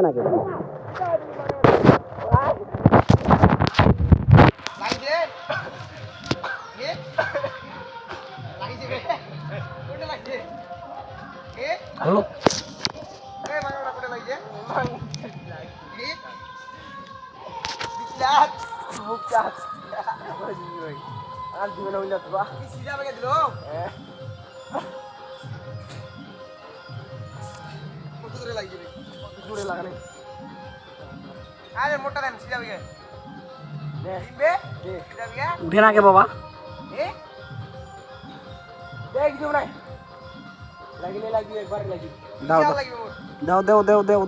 লাগছে নাকি হলো উঠে না কে বাবা দাও দাও দাও দাও দাও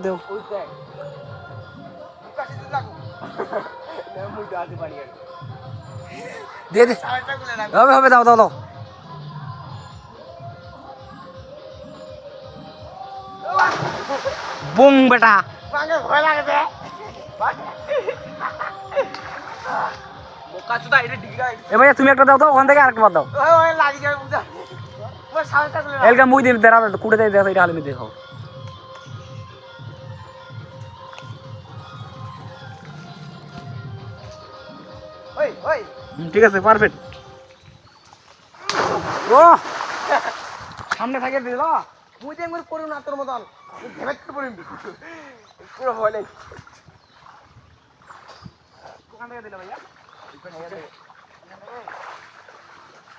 দিয়ে দে হবে হবে দাও দাও দাও বুম বেটা এ ভাইয়া তুমি একটা দাও তো ওখান থেকে আরেকটা দাও এলকা মুই দিন তেরা কুড়ে দেয় দেয় এটা হালে দেখো ঠিক আছে পারফেক্ট ও সামনে থাকে দিল মুই দেখ করে করুন না তোর মতন ভেবে পড়িম পুরো ভয় নেই কোখান থেকে দিল ভাইয়া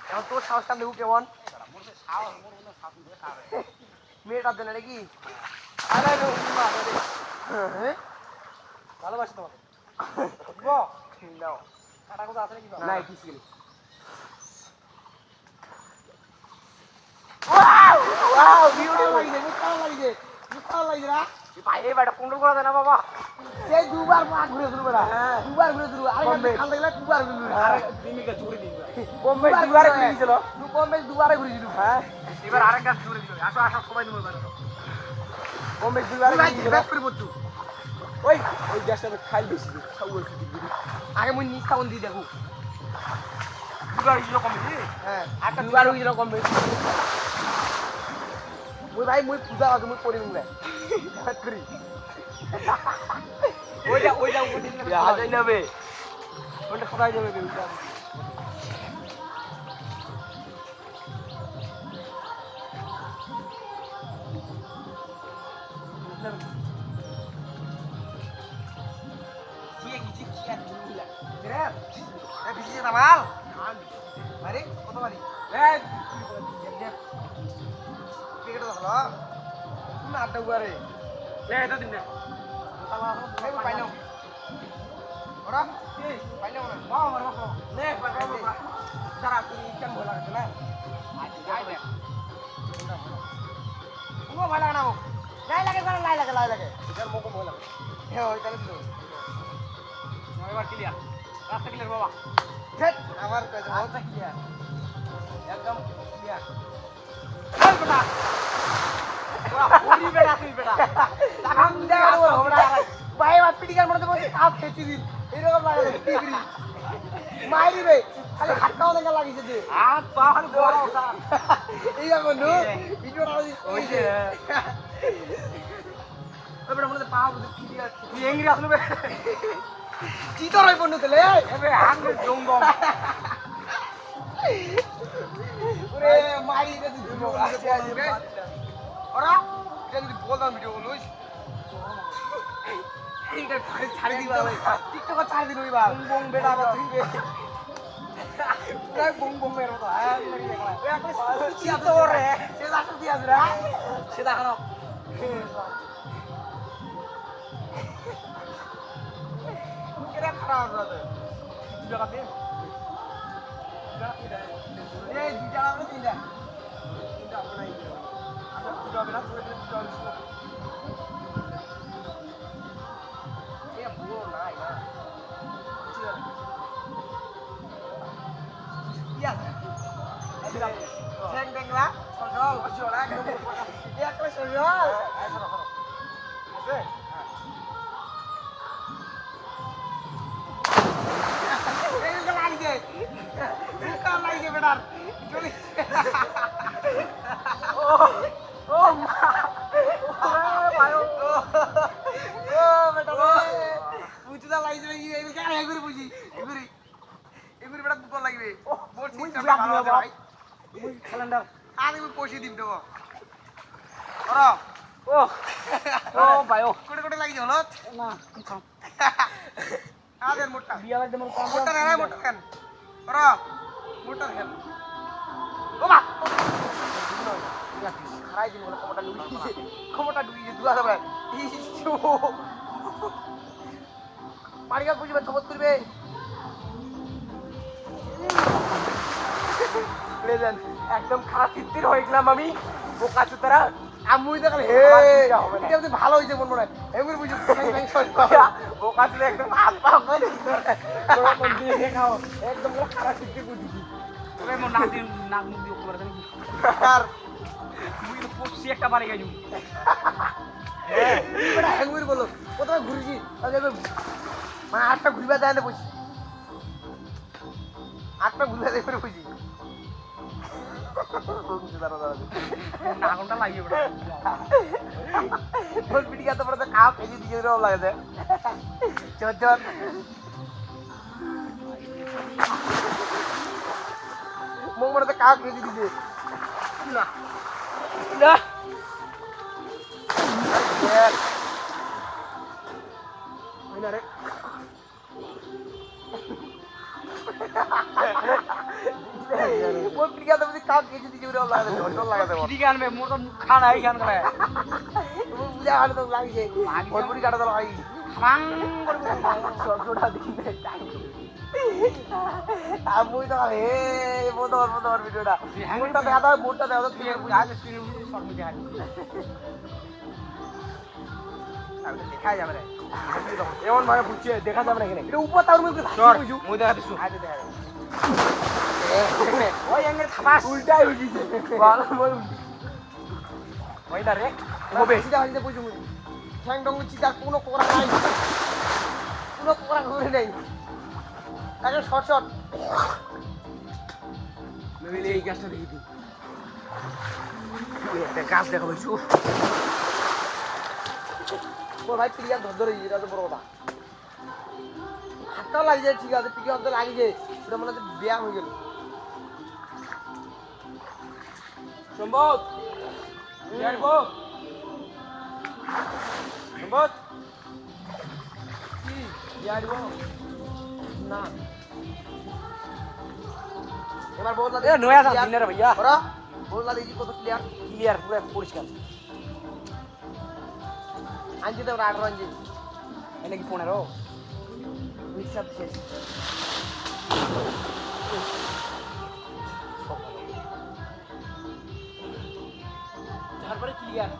এখন তোর সাহসটা দেবো কেমন মেয়েটার জন্য নাকি ভালোবাসি তোমাকে কাটা কোথা আছে নাকি নাই কিছু দুবার ঘুরে হ্যাঁ এবার আরেক গাছ ঘুরে দিল আসো আসো সবাই নেবো ওই ওই গ্যাসটা খাই বেশি আগে মুই নিচ থাকুন দিয়ে দেখো দুবার হয়েছিল কম বেশি হ্যাঁ একটা দুবার হয়েছিল কম বেশি মুই ভাই মুই পূজা আছে মুই পড়ি মুই করি ওইটা ওইটা আজাই যাবে ওইটা সবাই যাবে ওইটা Tamal, mari, foto mari. Pikir tu kalau, mana ada gua re? Itu tinda. Tamal, paino. Orang? Paino mana? Mau mana mau? Paino. Cara aku ikan bola tu lah. Ada. Gua bola mana mau? Lai lagi. Ikan mau bola. Heo, ikan itu. Mari mari clear. Rasa clear bawa. Set, আমার কাছে বহুত clear একদম clear চল বেটা ওরা পুরি বেটা তুই বেটা টাকা দে আর আমরা ভাই বাপ পিটিকার মধ্যে বসে কাপ খেতে দিন এরকম লাগে টিকরি মাইরি রে খালি হাতটাও দেখা লাগিছে যে হাত পা খালি বড় ওটা এই বন্ধু ভিডিওটা ওই যে ওই বেটা মনে পা বুঝে ক্লিয়ার তুই এঙ্গরি আসলে বে চিতর হই বন্ধু তেলে এবে হাঙ্গে জঙ্গম ওরে মারি দে তুই আসে আসবে ওরা এটা যদি বলতাম ভিডিও লইস এইটা ছাড়ি দিবা ভাই টিকটক ছাড়ি দিন ওইবার বং বেটা আবার তুইবে পুরা বং এর মতো আয় মেরি দেখলা ওই একটা চিতর রে সেটা আসল দিয়াছ রে সেটা খানো Kira keras berarti. Sudah katanya. Tidak. Di jalan tidak. Tidak pernah itu. Ada sudah benar sudah sudah. Iya burung naik. Kecil. Iya. Ceng lah. Sojol. Sojol lah. Iya kelas sojol. Oke. Bukan lagi benar. Juli. Oh, oh, oh, হইবে মোর সিস্টেমটা ভালো আছে ভাই মুই calendar আমি পয়সা দিম তো ওরা ও ও ভাই ও কোটে কোটে লাগি হলত না খাম আদের মোটা বিয়া লাগবে মোর কাম মোটা না মোটা কেন ওরা মোটা কেন ও মা খারাই দিন বলে ক্ষমতা ডুবিছে দুয়া যাবে ইসু পাড়িয়া বুঝবে খবর করবে প্রেজেন্ট একদম খারাপ চিত্তির হয়ে গেলাম আমি বোকা চুতারা আমি দেখাল হে এটা তো ভালো হইছে মন মনে এমন বুঝু বোকা চুলে একদম হাত পা করে কোন দিয়ে খাও একদম খারাপ চিত্তি বুঝিছি তবে মোর নাক দিয়ে নাক মুখ দিয়ে করে দেন আর মুই তো পড়ছি একটা বাড়ি গাইজু এটা হ্যাঙ্গুর বলো প্রথমে ঘুরেছি তাহলে মানে আটটা ঘুরবা যায় না বুঝি আটটা ঘুরবা যায় করে বুঝি নাগলটা লাগিয়ে বড় বল পিটি এত বড় খাও খেয়ে দিকে এরকম লাগে যায় চল চল মুখ মনে তো কাউ খেয়ে দিছে না না রে বল পিটি এত বড় কাউ খেয়ে দিছে এরকম লাগে ঢল লাগে দেব ঠিক আনবে মোর তো মুখ খানা এই গান করে বুঝা আর তো লাগিছে বল পিটি কাটা তো লাগি খাং করে সবটা দিন আমি তো হে মোদর ভিডিওটা মুন্ডা দেখা মুন্ডা দেখা তো গাছ স্ক্রিন শর্ট মিডিয়া আমি তো দেখাই যাবে রে এমন ভাবে বুঝছে দেখা যাবে না এখানে এটা উপর তার মধ্যে চল মুই দেখা দিছু আগে দেখা যাবে ওই এঙ্গেল থামাস উল্টাই উঠিছে বল মই ওই না রে হবে সিধা হইতে বুঝু ঠ্যাং ডং চিতার কোনো কোরা নাই কোনো কোরা ঘুরে নাই আগে শর্ট শর্ট নইলে এই গাছটা দেখি তুই একটা গাছ দেখা পাইছু ও ভাই প্রিয়া ধরে এটা তো বড় কথা হাতটা লাগিয়ে ঠিক আছে প্রিয়া হাতটা লাগিয়ে এটা মনে হচ্ছে ব্যায়াম হয়ে গেল সম্ভব যাইবো সম্ভব কি যাইবো না এবার বললা এ নয়া দাম দিনে রে ভাইয়া ওরা বললা দেখি কত ক্লিয়ার ক্লিয়ার পুরো পরিষ্কার আনজি তো 18 আনজি এনে কি 15 হিসাব শেষ তারপরে ক্লিয়ার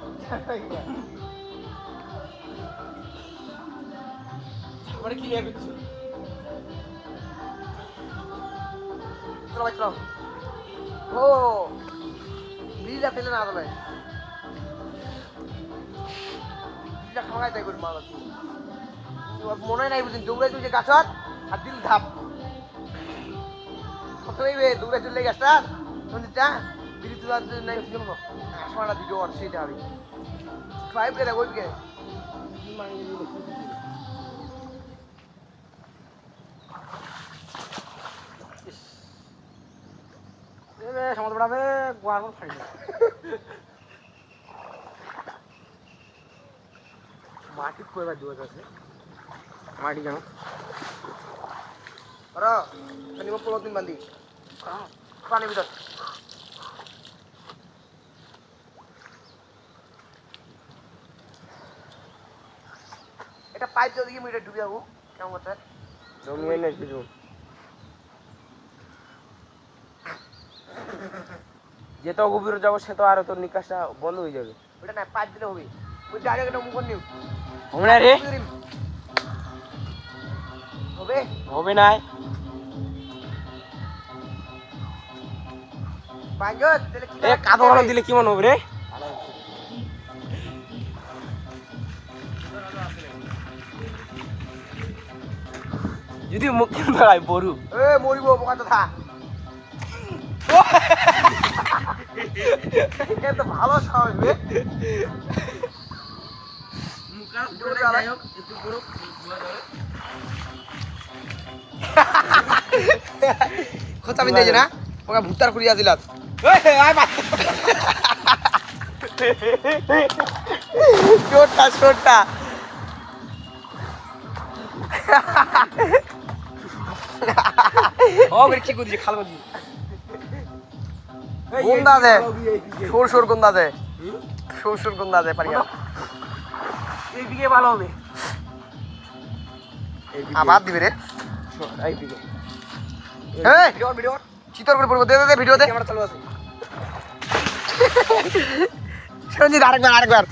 তারপরে ক্লিয়ার করছি চলো ভাই চলো ও বিড়িটা ফেলে না আদলে বিড়িটা খাওয়াই তাই করে মাল আছে মনে নাই বুঝিন দৌড়াই তুই যে গাছত আর দিল ধাপ কত হইবে দৌড়াই চলে গাছটা শুনছিটা বিড়ি তোলা নাই বুঝলাম না আসমানটা ভিডিও আর সেটা হবে ফাইভ কে দেখো কে সমুদ্র পড়াবে গোয়ার মন ফাড়ি মাটি কইবার দুয়ার আছে মাটি কেন ওরা নিব 15 দিন বান্ধি পানি ভিতর এটা পাইপ যদি মিটার ডুবে যাবো কেমন কথা জমি নাই কিছু যেত গভীর যাবো সে তো আর তোর নিকাশটা বন্ধ হয়ে যাবে ওটা না পাইপ দিলে হবে ওই ডাইরেক্ট একটা মুখ নিউ হবে না রে হবে হবে না পাঁচজন তাহলে কি এ কাদো ভালো দিলে কি মনে হবে রে যদি মুখে দাঁড়ায় বড়ু এ মরিব বোকা তো থা এটা তো ভালো সাহস বে মুখা জোরে যাই হোক একটু বড় খোঁচা বিন্দেছে না ওকে ভুট্টার খুঁড়িয়ে আসিলাম চোরটা চোরটা কি করছিস খাল করছিস গুন্দা দে সুর সুর গুন্দা দে সুর সুর গুন্দা দে পারি এইদিকে ভালো হবে আবার দিবি রে এইদিকে এই ভিডিও চিতর করে পড়বো দে দে ভিডিও দে ক্যামেরা চালু আছে সঞ্জিত আরেকবার